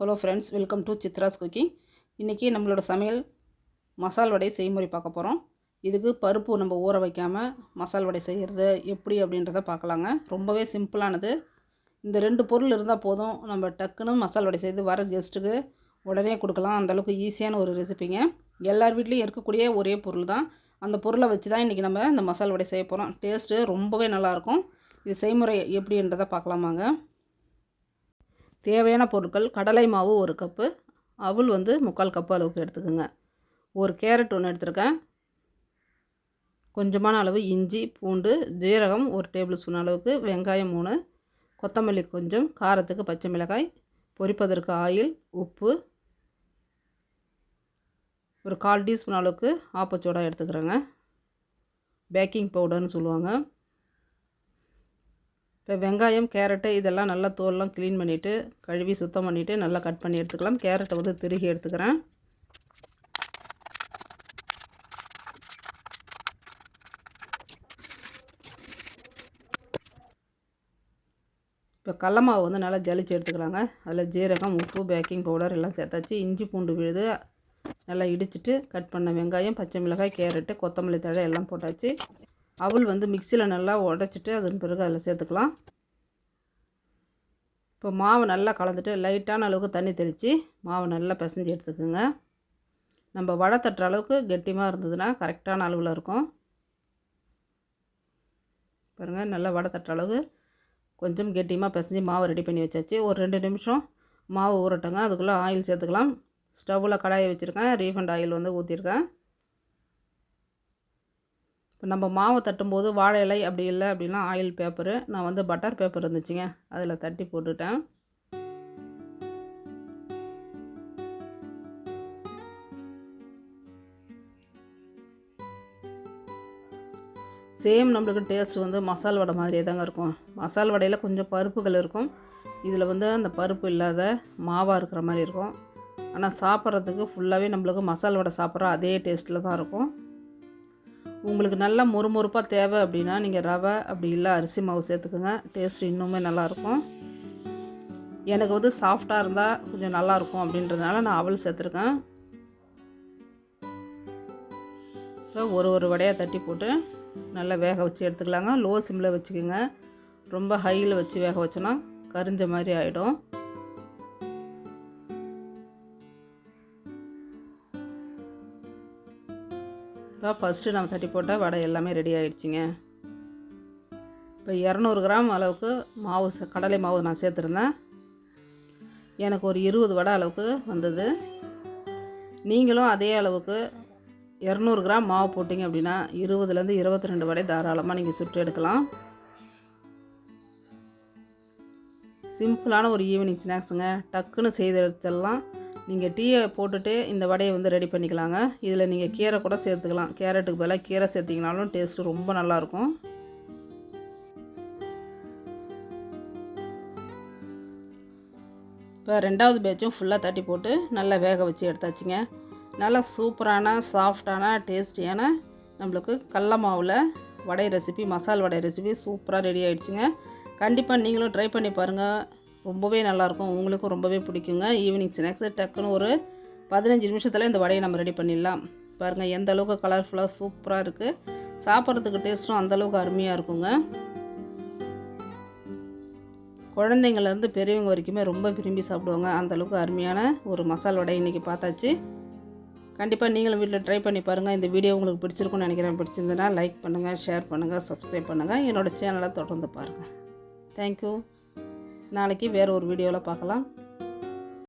Hello friends, welcome to Chitra's cooking. இன்றைக்கி நம்மளோட சமையல் மசால் வடை செய்முறை பார்க்க போகிறோம். இதுக்கு பருப்பு நம்ம ஊற வைக்காமல் மசால் வடை செய்கிறது எப்படி அப்படின்றத பார்க்கலாங்க. ரொம்பவே சிம்பிளானது. இந்த 2 பொருள் இருந்தால் போதும், நம்ம டக்குன்னு மசால் வடை செய்து வர கெஸ்ட்டுக்கு உடனே கொடுக்கலாம். அந்தளவுக்கு ஈஸியான ஒரு ரெசிபிங்க. எல்லார் வீட்லேயும் இருக்கக்கூடிய ஒரே பொருள் தான். அந்த பொருளை வச்சு தான் இன்றைக்கி நம்ம இந்த மசால் வடை செய்ய போகிறோம். டேஸ்ட்டு ரொம்பவே நல்லாயிருக்கும். இது செய்முறை எப்படின்றதை பார்க்கலாமாங்க. தேவையான பொருட்கள்: கடலை மாவு 1 கப்பு, அவல் 3/4 கப்பு அளவுக்கு எடுத்துக்கோங்க. ஒரு கேரட் 1 எடுத்துருக்கேன். கொஞ்சமான அளவு இஞ்சி, பூண்டு, ஜீரகம் 1 டேபிள் ஸ்பூன் அளவுக்கு, வெங்காயம் 3, கொத்தமல்லி கொஞ்சம், காரத்துக்கு பச்சை மிளகாய், பொரிப்பதற்கு ஆயில், உப்பு, ஒரு 1/4 டீஸ்பூன் அளவுக்கு ஆப்பச்சோடா எடுத்துக்கிறேங்க. பேக்கிங் பவுடர்னு சொல்லுவாங்க. இப்போ வெங்காயம், கேரட்டு இதெல்லாம் நல்லா தோல்லாம் க்ளீன் பண்ணிவிட்டு கழுவி சுத்தம் பண்ணிவிட்டு நல்லா கட் பண்ணி எடுத்துக்கலாம். கேரட்டை திருகி எடுத்துக்கிறேன். இப்போ கடல மாவு நல்லா ஜலிச்சு எடுத்துக்கலாங்க. அதில் ஜீரகம், உப்பு, பேக்கிங் பவுடர் எல்லாம் சேர்த்தாச்சு. இஞ்சி பூண்டு விழுது நல்லா இடிச்சிட்டு கட் பண்ண வெங்காயம், பச்சை மிளகாய், கேரட்டு, கொத்தமல்லி தழை எல்லாம் போட்டாச்சு. அவல் மிக்சியில் நல்லா உடச்சிட்டு அதன் பிறகு அதில் சேர்த்துக்கலாம். இப்போ மாவு நல்லா கலந்துட்டு லைட்டான அளவுக்கு தண்ணி தெளித்து மாவு நல்லா பிசைஞ்சு எடுத்துக்கோங்க. நம்ம வடை தட்டுற அளவுக்கு கெட்டியாக இருந்ததுன்னா கரெக்டான அளவில் இருக்கும். பாருங்கள், நல்லா வடை தட்டுற அளவுக்கு கொஞ்சம் கெட்டியமாக பிசைஞ்சு மாவு ரெடி பண்ணி வச்சாச்சு. ஒரு 2 நிமிஷம் மாவு ஊறட்டுங்க. அதுக்குள்ளே ஆயில் சேர்த்துக்கலாம். ஸ்டவ்வில் கடாயை வச்சுருக்கேன். ரீஃபண்ட் ஆயில் ஊற்றிருக்கேன். இப்போ நம்ம மாவு தட்டும்போது வாழை இலை அப்படி இல்லை அப்படின்னா ஆயில் பேப்பரு, நான் பட்டர் பேப்பர் இருந்துச்சுங்க, அதில் தட்டி போட்டுட்டேன். சேம் நம்மளுக்கு டேஸ்ட் மசால் வடை மாதிரியே தாங்க இருக்கும். மசால் வடையில் கொஞ்சம் பருப்புகள் இருக்கும். இதில் அந்த பருப்பு இல்லாத மாவாக இருக்கிற மாதிரி இருக்கும். ஆனால் சாப்பிட்றதுக்கு ஃபுல்லாகவே நம்மளுக்கு மசால் வடை சாப்பிட்ற அதே டேஸ்ட்டில் தான் இருக்கும். உங்களுக்கு நல்லா மொறுமொறுப்பாக தேவை அப்படின்னா நீங்கள் ரவை அப்படி இல்லை அரிசி மாவு சேர்த்துக்குங்க. டேஸ்ட் இன்னுமே நல்லாயிருக்கும். எனக்கு சாஃப்டாக இருந்தால் கொஞ்சம் நல்லாயிருக்கும் அப்படின்றதுனால நான் அவல் சேர்த்துருக்கேன். இப்போ ஒரு வடையாக தட்டி போட்டு நல்லா வேக வச்சு எடுத்துக்கலாங்க. லோ சிம்மில் வச்சுக்கோங்க. ரொம்ப ஹையில் வச்சு வேக வச்சோன்னா கரிஞ்ச மாதிரி ஆகிடும். இப்போ ஃபஸ்ட்டு நம்ம தட்டி போட்ட வடை எல்லாமே ரெடி ஆகிடுச்சிங்க. இப்போ 200 கிராம் அளவுக்கு மாவு கடலை மாவு நான் சேர்த்துருந்தேன். எனக்கு ஒரு 20 வடை அளவுக்கு வந்தது. நீங்களும் அதே அளவுக்கு 200 கிராம் மாவு போட்டிங்க அப்படின்னா 20லேருந்து 22 வடை தாராளமாக நீங்கள் சுட்டு எடுக்கலாம். சிம்பிளான ஒரு ஈவினிங் ஸ்நாக்ஸுங்க. டக்குன்னு செய்து எடுத்துடலாம். நீங்கள் டீயை போட்டுட்டு இந்த வடையை ரெடி பண்ணிக்கலாங்க. இதில் நீங்கள் கீரை கூட சேர்த்துக்கலாம். கேரட்டுக்கு பதிலாக கீரை சேர்த்திங்கனாலும் டேஸ்ட்டு ரொம்ப நல்லாயிருக்கும். இப்போ 2வது பேட்சும் ஃபுல்லாக தட்டி போட்டு நல்லா வேக வச்சு எடுத்தாச்சுங்க. நல்லா சூப்பரான சாஃப்டான டேஸ்டியான நம்மளுக்கு கடல மாவில் வடை ரெசிபி, மசால் வடை ரெசிபி சூப்பராக ரெடி ஆகிடுச்சுங்க. கண்டிப்பாக நீங்களும் ட்ரை பண்ணி பாருங்கள். ரொம்பவே நல்லாயிருக்கும். உங்களுக்கும் ரொம்பவே பிடிக்குங்க. ஈவினிங் ஸ்நாக்ஸு டக்குன்னு ஒரு 15 நிமிஷத்தில் இந்த வடையை நம்ம ரெடி பண்ணிடலாம். பாருங்கள் எந்த அளவுக்கு கலர்ஃபுல்லாக சூப்பராக இருக்குது. சாப்பிட்றதுக்கு டேஸ்ட்டும் அந்தளவுக்கு அருமையாக இருக்குங்க. குழந்தைங்கள்லேருந்து பெரியவங்க வரைக்குமே ரொம்ப விரும்பி சாப்பிடுவாங்க. அந்தளவுக்கு அருமையான ஒரு மசால் வடை இன்றைக்கி பார்த்தாச்சு. கண்டிப்பாக நீங்களும் வீட்டில் ட்ரை பண்ணி பாருங்கள். இந்த வீடியோ உங்களுக்கு பிடிச்சிருக்குன்னு நினைக்கிறேன். பிடிச்சிருந்ததுன்னா லைக் பண்ணுங்கள், ஷேர் பண்ணுங்கள், சப்ஸ்கிரைப் பண்ணுங்கள். என்னோடய சேனலை தொடர்ந்து பாருங்கள். தேங்க்யூ. நாளைக்கு வேறு ஒரு வீடியோவில் பார்க்கலாம்.